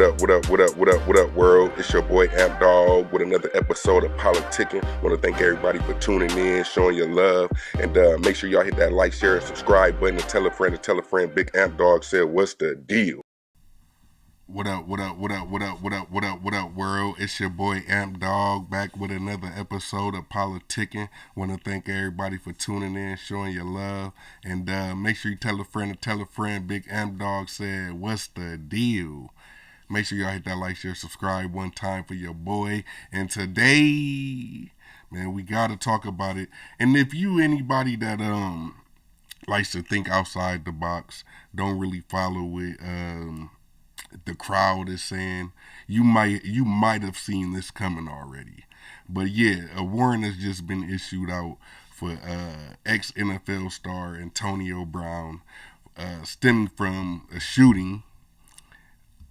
What up, world? It's your boy Amp Dog with another episode of Politickin. Want to thank everybody for tuning in, showing your love, and make sure y'all hit that like, share, and subscribe button, and tell a friend to tell a friend. Big Amp Dog said, "What's the deal?" What up, world? It's your boy Amp Dog back with another episode of Politickin. Want to thank everybody for tuning in, showing your love, and make sure you tell a friend to tell a friend. Big Amp Dog said, "What's the deal?" Make sure y'all hit that like, share, subscribe one time for your boy. And today, man, we gotta talk about it. And if you anybody that likes to think outside the box, don't really follow what the crowd is saying, you might have seen this coming already. But yeah, a warrant has just been issued out for ex NFL star Antonio Brown, stemming from a shooting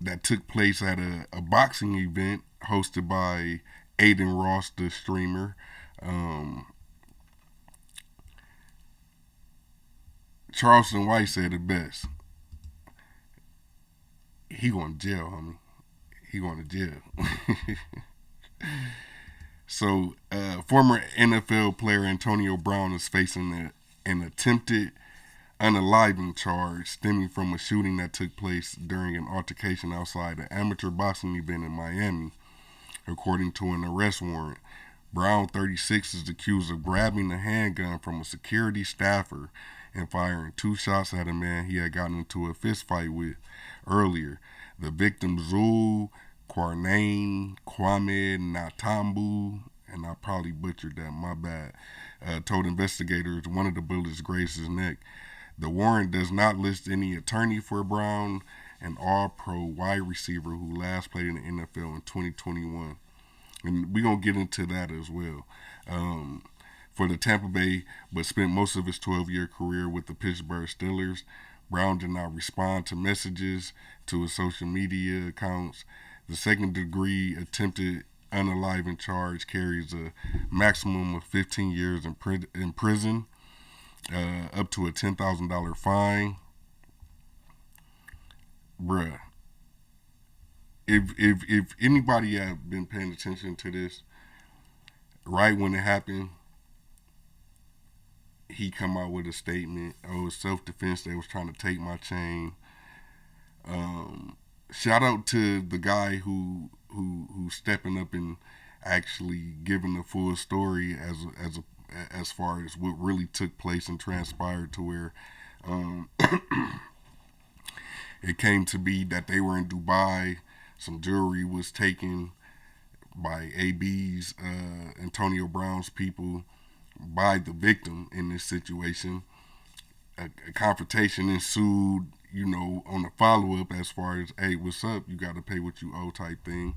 that took place at a boxing event hosted by Adin Ross, the streamer. Charleston White said it best. He going to jail, homie. He going to jail. So, former NFL player Antonio Brown is facing an attempted unaliving charge stemming from a shooting that took place during an altercation outside an amateur boxing event in Miami, according to an arrest warrant. Brown, 36, is accused of grabbing a handgun from a security staffer and firing 2 shots at a man he had gotten into a fist fight with earlier. The victim, Zul Kwame Natambu, and I probably butchered that, my bad, told investigators one of the bullets grazed his neck. The warrant does not list any attorney for Brown, an all-pro wide receiver who last played in the NFL in 2021. And we're going to get into that as well. For the Tampa Bay, but spent most of his 12-year career with the Pittsburgh Steelers, Brown did not respond to messages to his social media accounts. The second-degree attempted unaliving charge carries a maximum of 15 years in prison, up to a $10,000 fine. Bruh, if anybody have been paying attention to this, right when it happened, he come out with a statement. Oh, it's self-defense. They was trying to take my chain. Shout out to the guy who's stepping up and actually giving the full story as far as what really took place and transpired, to where it came to be that they were in Dubai. Some jewelry was taken by AB's, Antonio Brown's people, by the victim in this situation. A confrontation ensued, on the follow-up as far as, hey, what's up? You got to pay what you owe type thing.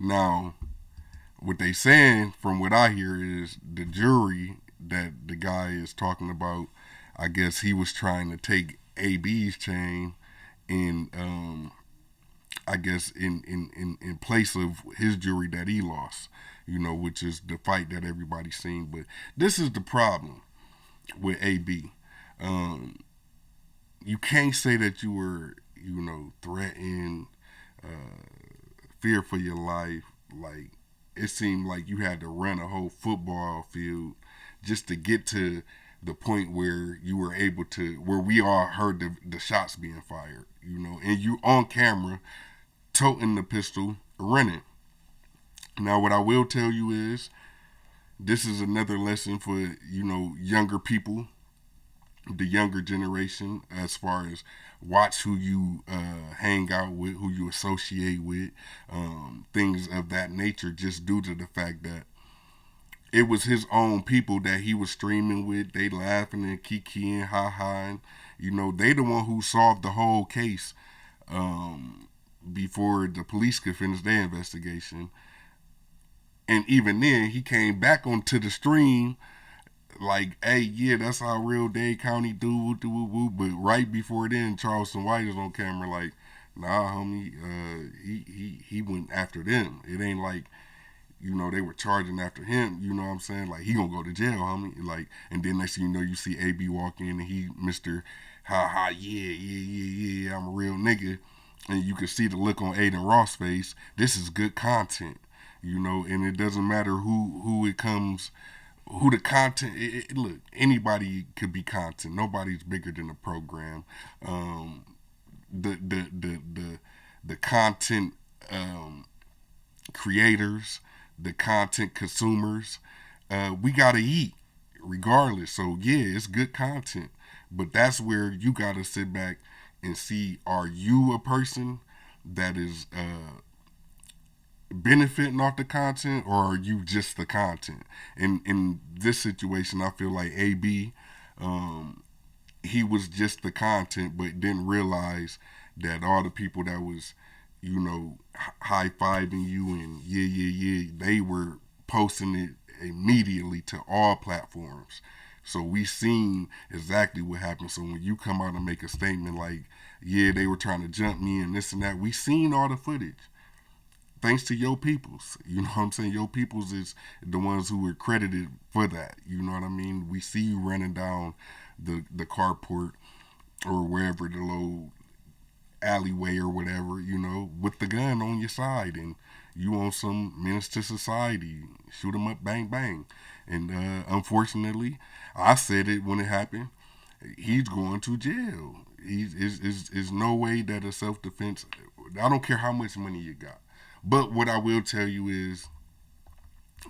Now, what they saying, from what I hear, is the jury that the guy is talking about, I guess he was trying to take AB's chain in, I guess, in place of his jewelry that he lost, which is the fight that everybody's seen. But this is the problem with AB. You can't say that you were, threatened, fear for your life. Like, it seemed like you had to run a whole football field just to get to the point where you were able to, where we all heard the shots being fired, and you on camera toting the pistol, running. Now, what I will tell you is, this is another lesson for, younger people, the younger generation, as far as watch who you hang out with, who you associate with, things of that nature, just due to the fact that it was his own people that he was streaming with. They laughing and kikiing, ha-ha. They the one who solved the whole case before the police could finish their investigation. And even then, he came back onto the stream like, hey, yeah, that's how real Dade County do, woo. But right before then, Charleston White is on camera like, nah, homie, he went after them. It ain't like, they were charging after him, you know what I'm saying? Like, he gonna go to jail, homie. Like, and then next thing you know, you see AB walk in and he Mr. ha ha, yeah, I'm a real nigga. And you can see the look on Adin Ross' face. This is good content, and it doesn't matter who it comes, who the content. Look, anybody could be content. Nobody's bigger than the program. Um, the content creators, the content consumers, we gotta eat regardless. So yeah, it's good content, but that's where you gotta sit back and see: are you a person that is benefiting off the content, or are you just the content? In this situation, I feel like AB, um, he was just the content, but didn't realize that all the people that was, high fiving you and yeah, they were posting it immediately to all platforms. So we seen exactly what happened. So when you come out and make a statement like, yeah, they were trying to jump me and this and that, we seen all the footage. Thanks to your peoples. You know what I'm saying? Your peoples is the ones who were credited for that. You know what I mean? We see you running down the carport or wherever, the little alleyway or whatever, with the gun on your side, and you on some menace to society, shoot them up, bang bang. And unfortunately, I said it when it happened. He's going to jail. Is no way that a self defense. I don't care how much money you got, but what I will tell you is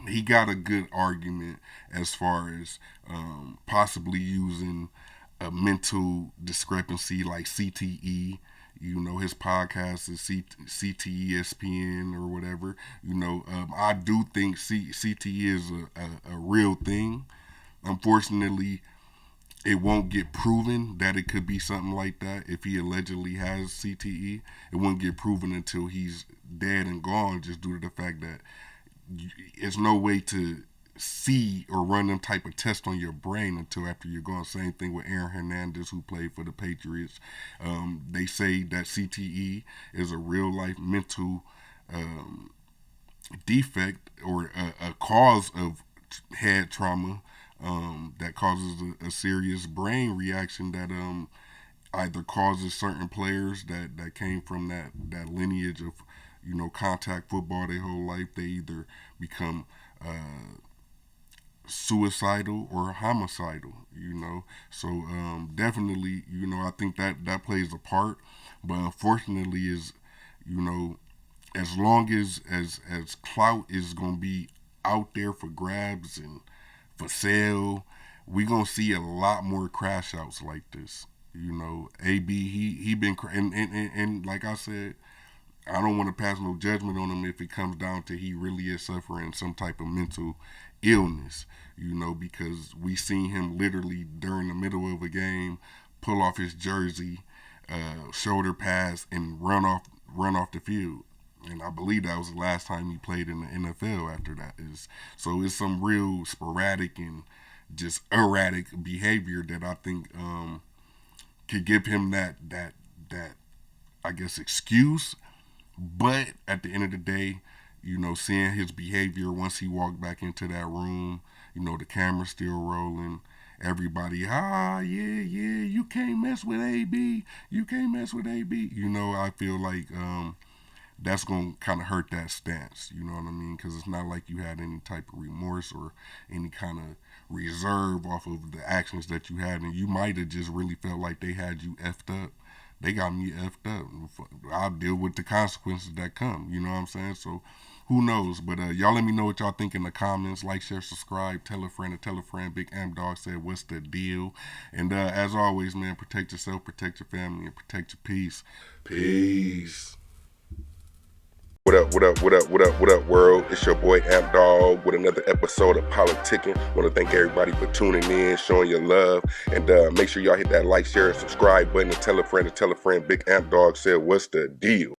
he got a good argument as far as possibly using a mental discrepancy like CTE. His podcast is CTESPN or whatever. I do think CTE is a real thing. Unfortunately, it won't get proven that it could be something like that. If he allegedly has CTE, it won't get proven until he's dead and gone, just due to the fact that there's no way to see or run them type of tests on your brain until after you're gone. Same thing with Aaron Hernandez, who played for the Patriots. They say that CTE is a real life mental defect or a cause of head trauma that causes a serious brain reaction that either causes certain players that came from that lineage of contact football their whole life. They either become suicidal or homicidal. So definitely, I think that plays a part. But unfortunately, is you know as long as clout is gonna be out there for grabs and for sale, we gonna see a lot more crash outs like this. AB, he been and like I said, I don't want to pass no judgment on him if it comes down to he really is suffering some type of mental illness. Because we seen him literally during the middle of a game pull off his jersey, shoulder pass, and run off the field. And I believe that was the last time he played in the NFL after that. So it's some real sporadic and just erratic behavior that I think could give him that I guess excuse. But at the end of the day, seeing his behavior once he walked back into that room, the camera's still rolling. Everybody, yeah, you can't mess with AB. You can't mess with AB. I feel like that's going to kind of hurt that stance. You know what I mean? Because it's not like you had any type of remorse or any kind of reserve off of the actions that you had. And you might have just really felt like they had you effed up. They got me effed up. I'll deal with the consequences that come. You know what I'm saying? So who knows? But y'all let me know what y'all think in the comments. Like, share, subscribe, tell a friend, and tell a friend. Big Am Dog said, what's the deal? And as always, man, protect yourself, protect your family, and protect your peace. Peace. What up, world? It's your boy Amp Dog with another episode of Politickin. Want to thank everybody for tuning in, showing your love, and make sure y'all hit that like, share, and subscribe button, and tell a friend. Big Amp Dog said, what's the deal?